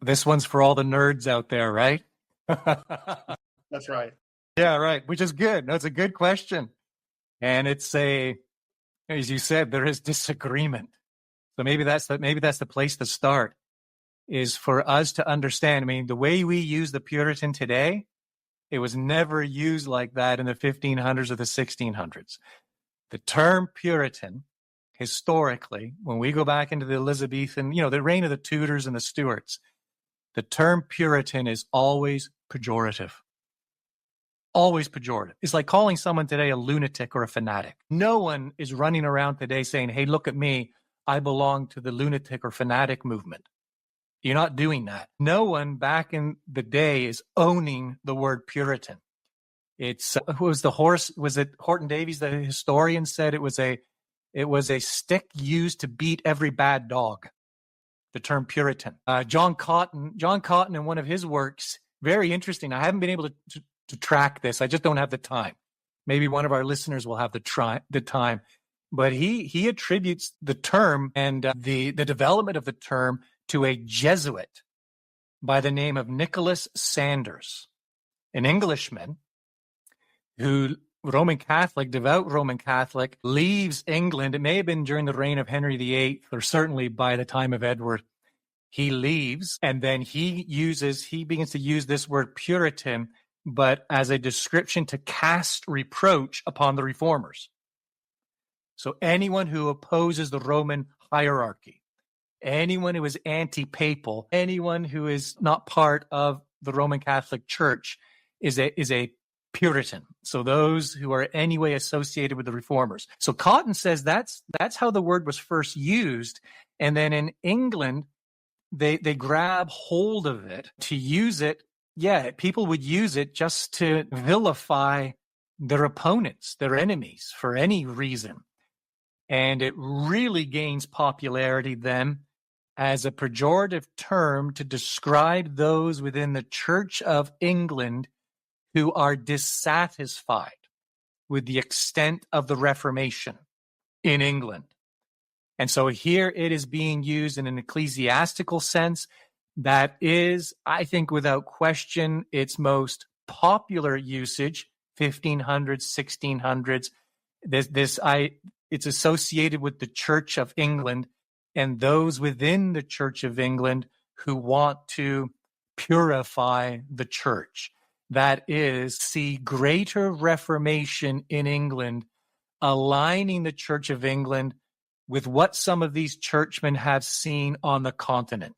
This one's for all the nerds out there, right? That's right. Yeah, right. Which is good. No, it's a good question. And it's as you said, there is disagreement. So maybe that's the place to start, is for us to understand. I mean, the way we use the Puritan today, it was never used like that in the 1500s or the 1600s. The term Puritan, historically, when we go back into the Elizabethan, the reign of the Tudors and the Stuarts, the term Puritan is always pejorative. Always pejorative. It's like calling someone today a lunatic or a fanatic. No one is running around today saying, hey, look at me, I belong to the lunatic or fanatic movement. You're not doing that. No one back in the day is owning the word Puritan. It's who was the horse? Was it Horton Davies, the historian, said it was a stick used to beat every bad dog. The term Puritan. John Cotton in one of his works, very interesting. I haven't been able to track this. I just don't have the time. Maybe one of our listeners will have the time. But he attributes the term and the development of the term to a Jesuit by the name of Nicholas Sanders, an Englishman who, devout Roman Catholic, leaves England. It may have been during the reign of Henry VIII, or certainly by the time of Edward. He leaves, and then he begins to use this word Puritan, but as a description to cast reproach upon the reformers. So anyone who opposes the Roman hierarchy, anyone who is anti-papal, anyone who is not part of the Roman Catholic Church is a Puritan. So those who are anyway associated with the reformers. So Cotton says that's how the word was first used. And then in England, they grab hold of it to use it. Yeah, people would use it just to vilify their opponents, their enemies, for any reason. And it really gains popularity then as a pejorative term to describe those within the Church of England who are dissatisfied with the extent of the Reformation in England. And so here it is being used in an ecclesiastical sense that is, I think, without question, its most popular usage, 1500s, 1600s. It's associated with the Church of England and those within the Church of England who want to purify the church. That is, see greater reformation in England, aligning the Church of England with what some of these churchmen have seen on the continent,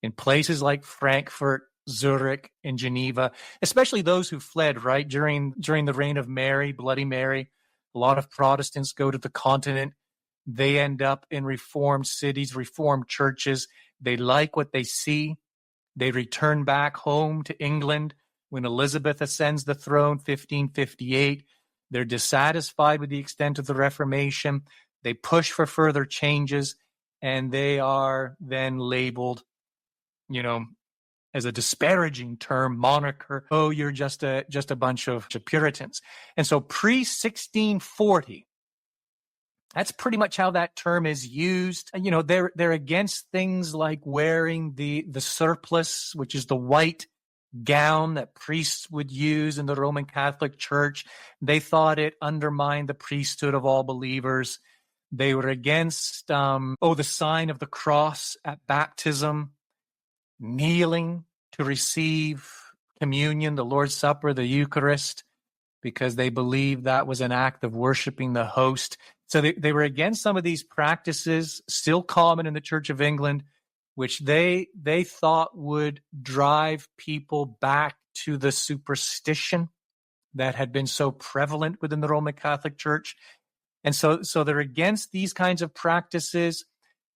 in places like Frankfurt, Zurich, and Geneva, especially those who fled, right, during the reign of Mary, Bloody Mary. A lot of Protestants go to the continent. They end up in reformed cities, reformed churches. They like what they see. They return back home to England when Elizabeth ascends the throne, 1558. They're dissatisfied with the extent of the Reformation. They push for further changes, and they are then labeled, as a disparaging term, moniker. Oh, you're just a bunch of Puritans. And so pre-1640, that's pretty much how that term is used. They're against things like wearing the surplice, which is the white gown that priests would use in the Roman Catholic Church. They thought it undermined the priesthood of all believers. They were against the sign of the cross at baptism, kneeling to receive communion, the Lord's Supper, the Eucharist, because they believed that was an act of worshiping the host. So they were against some of these practices, still common in the Church of England, which they thought would drive people back to the superstition that had been so prevalent within the Roman Catholic Church. And so they're against these kinds of practices.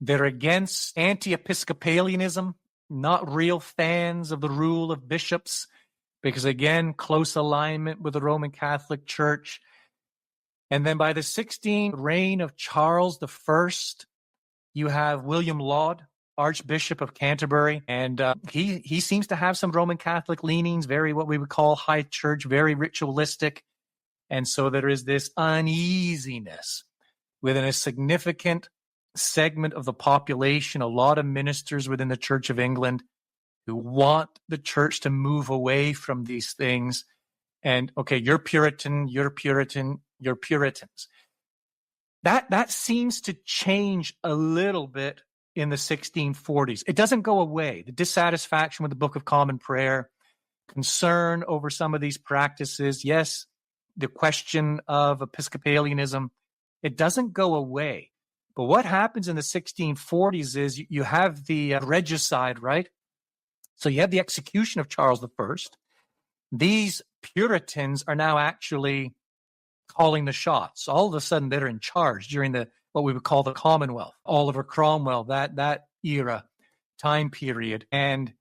They're against anti-Episcopalianism, not real fans of the rule of bishops, because again, close alignment with the Roman Catholic Church. And then by the 16th reign of Charles I, you have William Laud, Archbishop of Canterbury, and he seems to have some Roman Catholic leanings, very what we would call high church, very ritualistic. And so there is this uneasiness within a significant segment of the population, a lot of ministers within the Church of England who want the church to move away from these things. And okay, you're Puritan, you're Puritan, you're Puritans. That seems to change a little bit in the 1640s. It doesn't go away. The dissatisfaction with the Book of Common Prayer, concern over some of these practices, yes, the question of Episcopalianism, it doesn't go away. But what happens in the 1640s is you have the regicide, right? So you have the execution of Charles I. These Puritans are now actually calling the shots. All of a sudden, they're in charge during what we would call the Commonwealth, Oliver Cromwell, that era, time period. And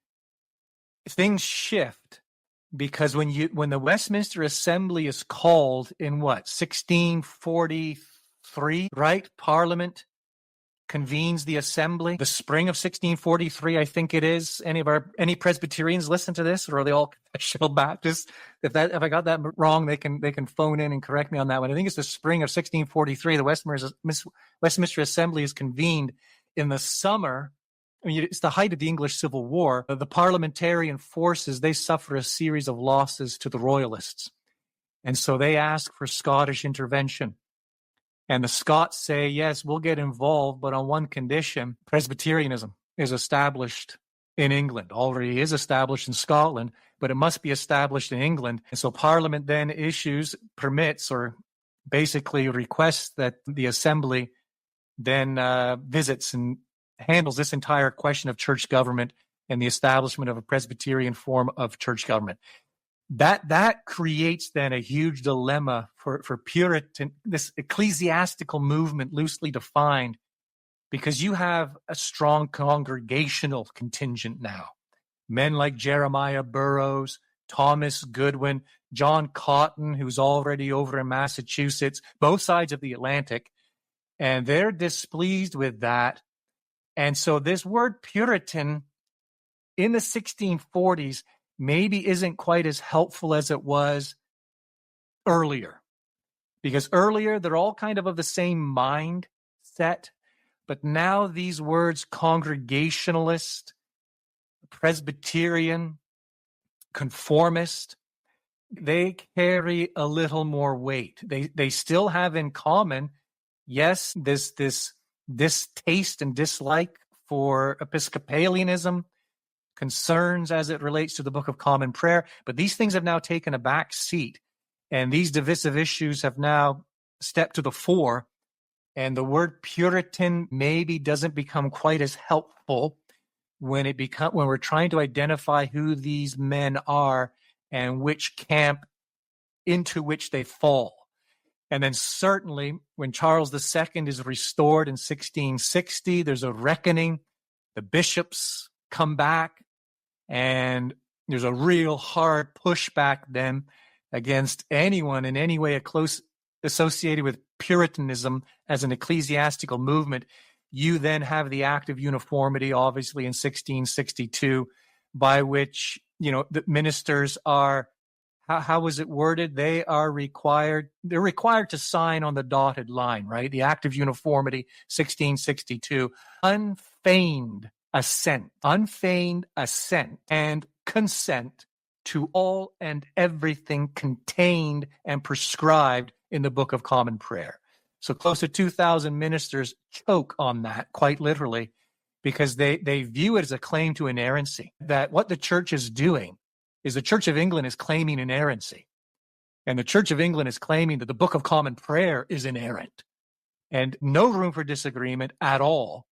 things shift because when the Westminster Assembly is called in 1643, right? Parliament convenes the assembly, the spring of 1643, I think it is. Any Presbyterians listen to this, or are they all confessional Baptists? If I got that wrong, they can phone in and correct me on that one. I think it's the spring of 1643. The Westminster Assembly is convened in the summer. I mean, it's the height of the English Civil War. The parliamentarian forces, they suffer a series of losses to the Royalists. And so they ask for Scottish intervention. And the Scots say, yes, we'll get involved, but on one condition: Presbyterianism is established in England. Already is established in Scotland, but it must be established in England. And so Parliament then permits, or basically requests that the Assembly then visits and handles this entire question of church government and the establishment of a Presbyterian form of church government. That creates then a huge dilemma for Puritan, this ecclesiastical movement loosely defined, because you have a strong congregational contingent now. Men like Jeremiah Burroughs, Thomas Goodwin, John Cotton, who's already over in Massachusetts, both sides of the Atlantic, and they're displeased with that. And so this word Puritan in the 1640s maybe isn't quite as helpful as it was earlier. Because earlier, they're all kind of the same mindset. But now these words, Congregationalist, Presbyterian, Conformist, they carry a little more weight. They still have in common, yes, this distaste and dislike for Episcopalianism, concerns as it relates to the Book of Common Prayer, but these things have now taken a back seat, and these divisive issues have now stepped to the fore, and the word Puritan maybe doesn't become quite as helpful when we're trying to identify who these men are and which camp into which they fall. And then certainly when Charles II is restored in 1660, there's a reckoning. The bishops come back, and there's a real hard pushback then against anyone in any way close associated with Puritanism as an ecclesiastical movement. You then have the Act of Uniformity, obviously, in 1662, by which, the ministers are, how was it worded? They're required to sign on the dotted line, right? The Act of Uniformity, 1662, unfeigned assent and consent to all and everything contained and prescribed in the Book of Common Prayer. So close to 2,000 ministers choke on that, quite literally, because they view it as a claim to inerrancy, that what the church is doing is the Church of England is claiming inerrancy. And the Church of England is claiming that the Book of Common Prayer is inerrant. And no room for disagreement at all.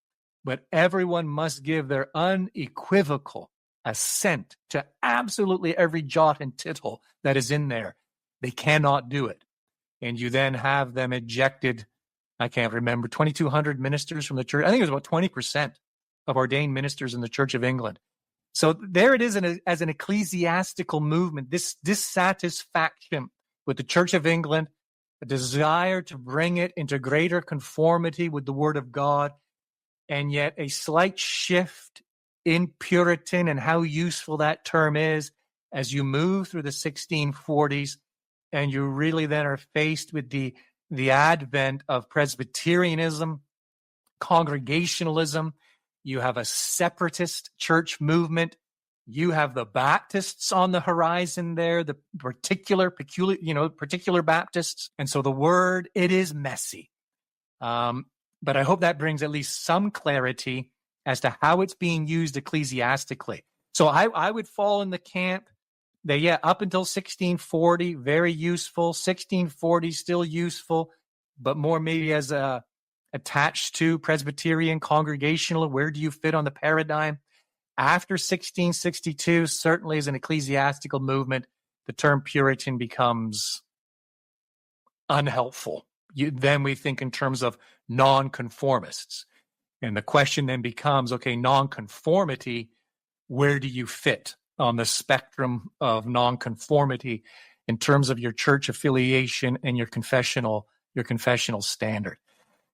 But everyone must give their unequivocal assent to absolutely every jot and tittle that is in there. They cannot do it. And you then have them ejected, I can't remember, 2,200 ministers from the church. I think it was about 20% of ordained ministers in the Church of England. So there it is as an ecclesiastical movement, this dissatisfaction with the Church of England, a desire to bring it into greater conformity with the Word of God, and yet a slight shift in Puritan and how useful that term is as you move through the 1640s, and you really then are faced with the advent of Presbyterianism, Congregationalism. You have a separatist church movement You have the Baptists on the horizon there, the particular Baptists. And so the word, it is messy. But I hope that brings at least some clarity as to how it's being used ecclesiastically. So I would fall in the camp that, yeah, up until 1640, very useful. 1640, still useful, but more maybe as attached to Presbyterian congregational. Where do you fit on the paradigm? After 1662, certainly as an ecclesiastical movement, the term Puritan becomes unhelpful. Then we think in terms of nonconformists. And the question then becomes, okay, nonconformity, where do you fit on the spectrum of nonconformity in terms of your church affiliation and your confessional standard?